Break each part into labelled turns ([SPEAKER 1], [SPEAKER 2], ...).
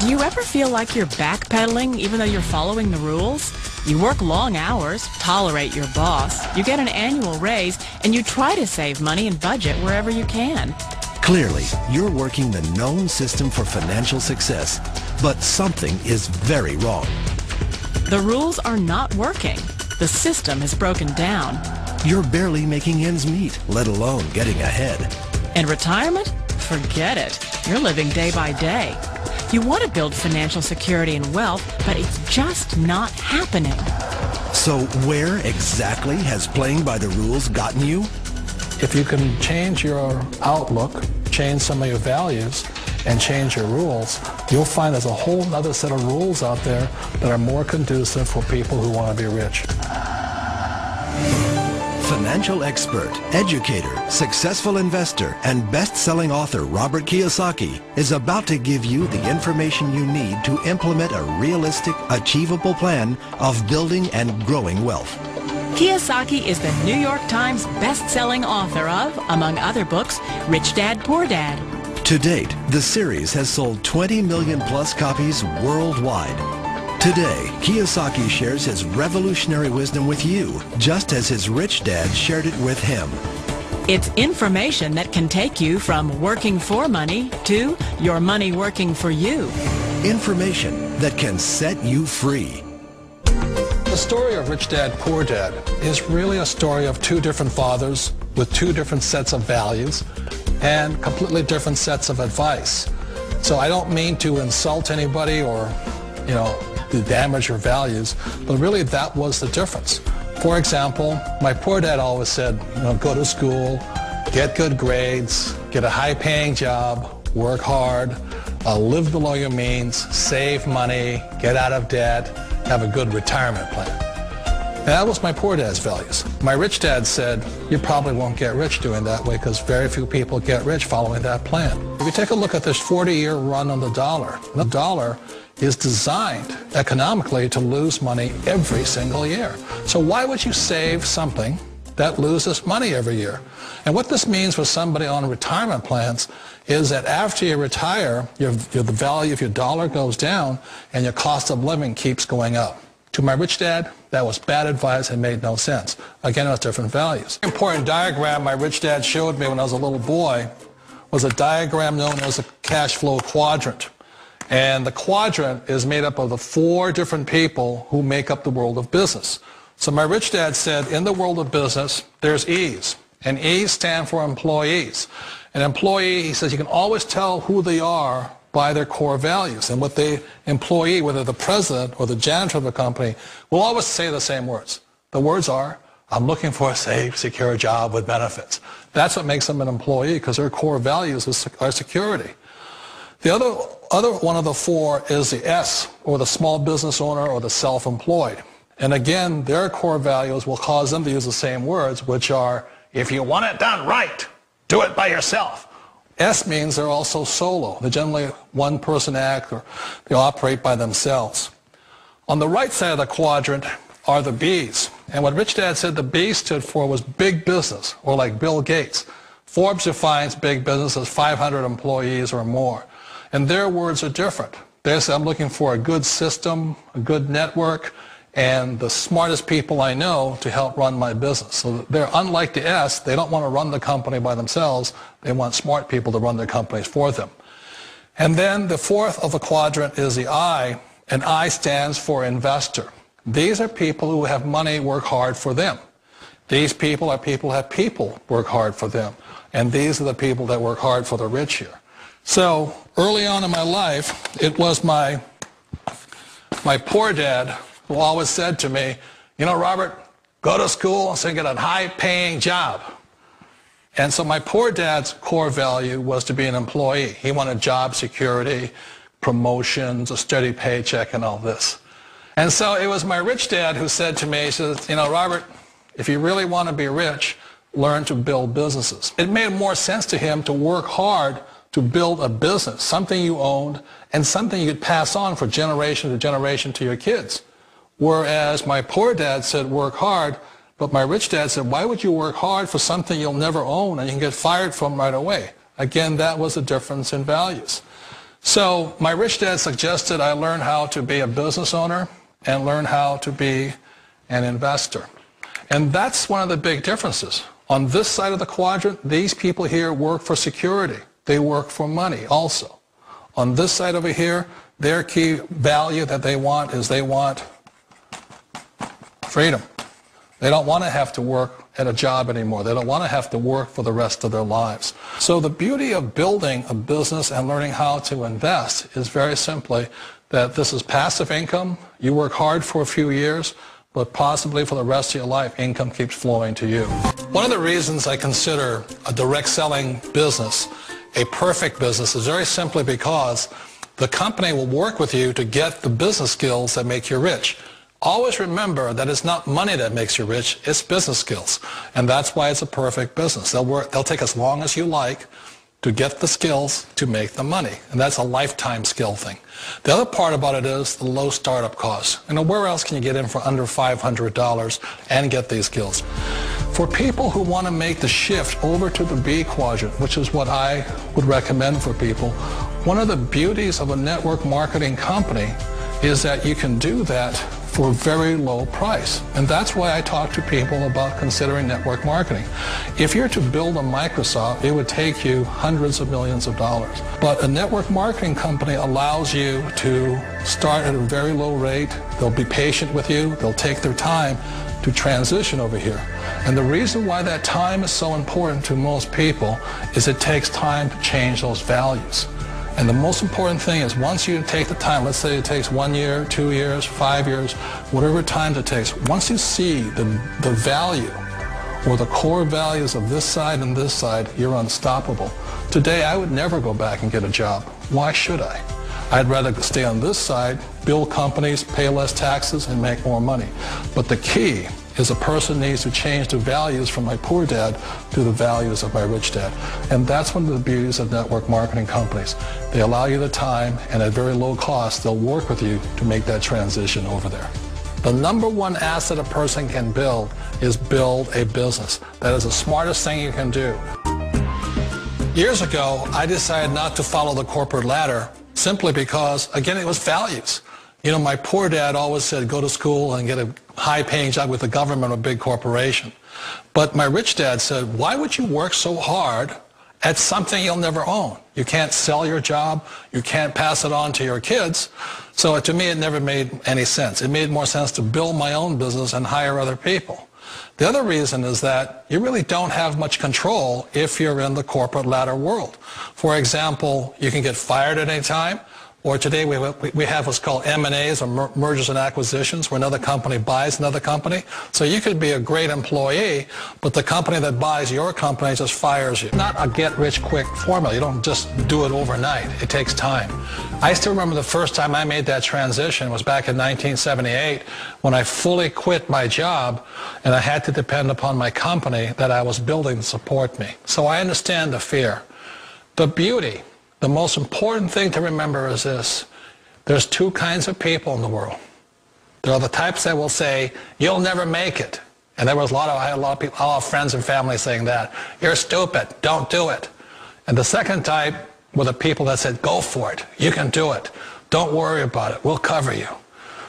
[SPEAKER 1] Do you ever feel like you're backpedaling even though you're following the rules? You work long hours, tolerate your boss, you get an annual raise, and you try to save money and budget wherever you can.
[SPEAKER 2] Clearly, you're working the known system for financial success, but something is very wrong.
[SPEAKER 1] The rules are not working. The system has broken down.
[SPEAKER 2] You're barely making ends meet, let alone getting ahead.
[SPEAKER 1] And retirement? Forget it. You're living day by day. You want to build financial security and wealth, but it's just not happening.
[SPEAKER 2] So where exactly has playing by the rules gotten you?
[SPEAKER 3] If you can change your outlook, change some of your values, and change your rules, you'll find there's a whole other set of rules out there that are more conducive for people who want to be rich.
[SPEAKER 2] Financial expert, educator, successful investor, and best-selling author Robert Kiyosaki is about to give you the information you need to implement a realistic, achievable plan of building and growing wealth.
[SPEAKER 1] Kiyosaki is the New York Times best-selling author of, among other books, Rich Dad, Poor Dad.
[SPEAKER 2] To date, the series has sold 20 million plus copies worldwide. Today, Kiyosaki shares his revolutionary wisdom with you, just as his rich dad shared it with him.
[SPEAKER 1] It's information that can take you from working for money to your money working for you.
[SPEAKER 2] Information that can set you free.
[SPEAKER 3] The story of Rich Dad, Poor Dad is really a story of two different fathers with two different sets of values and completely different sets of advice. So I don't mean to insult anybody or, to damage your values, but really that was the difference. For example, my poor dad always said, go to school, get good grades, get a high-paying job, work hard, live below your means, save money, get out of debt, have a good retirement plan. And that was my poor dad's values. My rich dad said, you probably won't get rich doing that way because very few people get rich following that plan. If you take a look at this 40-year run on the dollar is designed economically to lose money every single year. So why would you save something that loses money every year? And what this means for somebody on retirement plans is that after you retire, the value of your dollar goes down and your cost of living keeps going up. To my rich dad, that was bad advice and made no sense. Again, it was different values. An important diagram my rich dad showed me when I was a little boy was a diagram known as a cash flow quadrant. And the quadrant is made up of the four different people who make up the world of business. So my rich dad said, in the world of business, there's E's. And E's stand for employees. An employee, he says, you can always tell who they are by their core values. And what the employee, whether the president or the janitor of the company, will always say the same words. The words are, I'm looking for a safe, secure job with benefits. That's what makes them an employee, because their core values are security. The other one of the four is the S, or the small business owner or the self-employed. And again, their core values will cause them to use the same words, which are, if you want it done right, do it by yourself. S means they're also solo. They're generally one-person act, or they operate by themselves. On the right side of the quadrant are the B's. And what Rich Dad said the B stood for was big business, or like Bill Gates. Forbes defines big business as 500 employees or more. And their words are different. They say, I'm looking for a good system, a good network, and the smartest people I know to help run my business. So they're unlike the S. They don't want to run the company by themselves. They want smart people to run their companies for them. And then the fourth of the quadrant is the I, and I stands for investor. These are people who have money work hard for them. These people are people who have people work hard for them. And these are the people that work hard for the rich here. So early on in my life, it was my poor dad who always said to me, Robert, go to school and get a high-paying job. And so my poor dad's core value was to be an employee. He wanted job security, promotions, a steady paycheck, and all this. And so it was my rich dad who said to me, he says, Robert, if you really want to be rich, learn to build businesses. It made more sense to him to work hard to build a business, something you owned, and something you could pass on for generation to generation to your kids. Whereas my poor dad said work hard, but my rich dad said, why would you work hard for something you'll never own and you can get fired from right away? Again, that was a difference in values. So my rich dad suggested I learn how to be a business owner and learn how to be an investor. And that's one of the big differences. On this side of the quadrant, these people here work for security. They work for money also. On this side over here, their key value that they want is they want freedom. They don't want to have to work at a job anymore. They don't want to have to work for the rest of their lives. So the beauty of building a business and learning how to invest is very simply that this is passive income. You work hard for a few years, but possibly for the rest of your life, income keeps flowing to you. One of the reasons I consider a direct selling business a perfect business is very simply because the company will work with you to get the business skills that make you rich. Always remember that it's not money that makes you rich, it's business skills. And that's why it's a perfect business. They'll take as long as you like to get the skills to make the money. And that's a lifetime skill thing. The other part about it is the low startup costs. Where else can you get in for under $500 and get these skills? For people who want to make the shift over to the B quadrant, which is what I would recommend for people, one of the beauties of a network marketing company is that you can do that for a very low price. And that's why I talk to people about considering network marketing. If you're to build a Microsoft, it would take you hundreds of millions of dollars. But a network marketing company allows you to start at a very low rate. They'll be patient with you. They'll take their time to transition over here. And the reason why that time is so important to most people is it takes time to change those values. And the most important thing is once you take the time, let's say it takes 1 year, 2 years, 5 years, whatever time it takes, once you see the value or the core values of this side and this side, you're unstoppable. Today, I would never go back and get a job. Why should I? I'd rather stay on this side, build companies, pay less taxes, and make more money. But the key is a person needs to change the values from my poor dad to the values of my rich dad. And that's one of the beauties of network marketing companies. They allow you the time, and at very low cost, they'll work with you to make that transition over there. The number one asset a person can build is build a business. That is the smartest thing you can do. Years ago, I decided not to follow the corporate ladder simply because, again, it was values. My poor dad always said, go to school and get a high-paying job with the government or a big corporation. But my rich dad said, why would you work so hard at something you'll never own? You can't sell your job. You can't pass it on to your kids. So to me, it never made any sense. It made more sense to build my own business and hire other people. The other reason is that you really don't have much control if you're in the corporate ladder world. For example, you can get fired at any time. Or today we have what's called M&As, or mergers and acquisitions, where another company buys another company. So you could be a great employee, but the company that buys your company just fires you. Not a get-rich-quick formula. You don't just do it overnight. It takes time. I still remember the first time I made that transition was back in 1978 when I fully quit my job and I had to depend upon my company that I was building to support me. So I understand the fear. The beauty. The most important thing to remember is this. There's two kinds of people in the world. There are the types that will say, you'll never make it. And I had a lot of people, all friends and family saying that. You're stupid. Don't do it. And the second type were the people that said, go for it. You can do it. Don't worry about it. We'll cover you.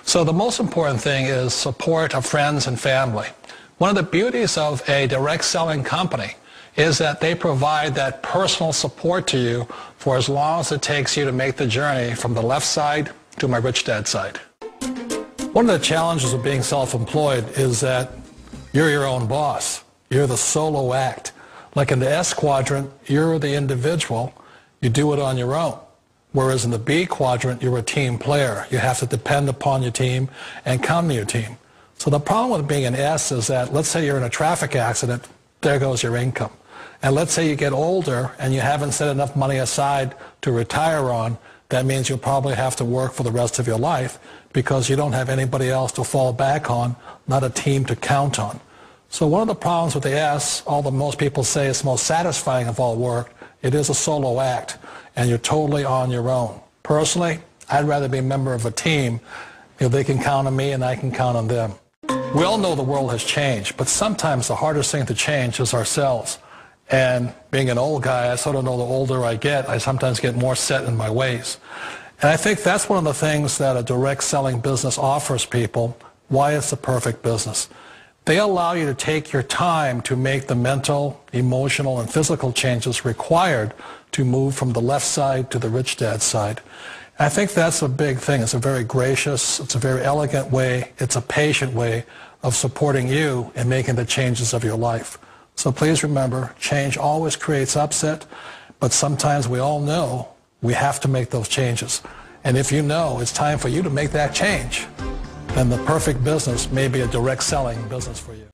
[SPEAKER 3] So the most important thing is support of friends and family. One of the beauties of a direct selling company is that they provide that personal support to you for as long as it takes you to make the journey from the left side to my rich dad side. One of the challenges of being self-employed is that you're your own boss. You're the solo act. Like in the S quadrant, you're the individual. You do it on your own. Whereas in the B quadrant, you're a team player. You have to depend upon your team and count on your team. So the problem with being an S is that, let's say you're in a traffic accident, there goes your income. And let's say you get older and you haven't set enough money aside to retire on, that means you'll probably have to work for the rest of your life because you don't have anybody else to fall back on, not a team to count on. So one of the problems with the S, although most people say it's the most satisfying of all work, it is a solo act and you're totally on your own. Personally, I'd rather be a member of a team if they can count on me and I can count on them. We all know the world has changed, but sometimes the hardest thing to change is ourselves. And being an old guy, I sort of know the older I get, I sometimes get more set in my ways. And I think that's one of the things that a direct selling business offers people, why it's the perfect business. They allow you to take your time to make the mental, emotional, and physical changes required to move from the left side to the rich dad side. And I think that's a big thing. It's a very gracious, it's a very elegant way, it's a patient way of supporting you in making the changes of your life. So please remember, change always creates upset, but sometimes we all know we have to make those changes. And if you know it's time for you to make that change, then the perfect business may be a direct selling business for you.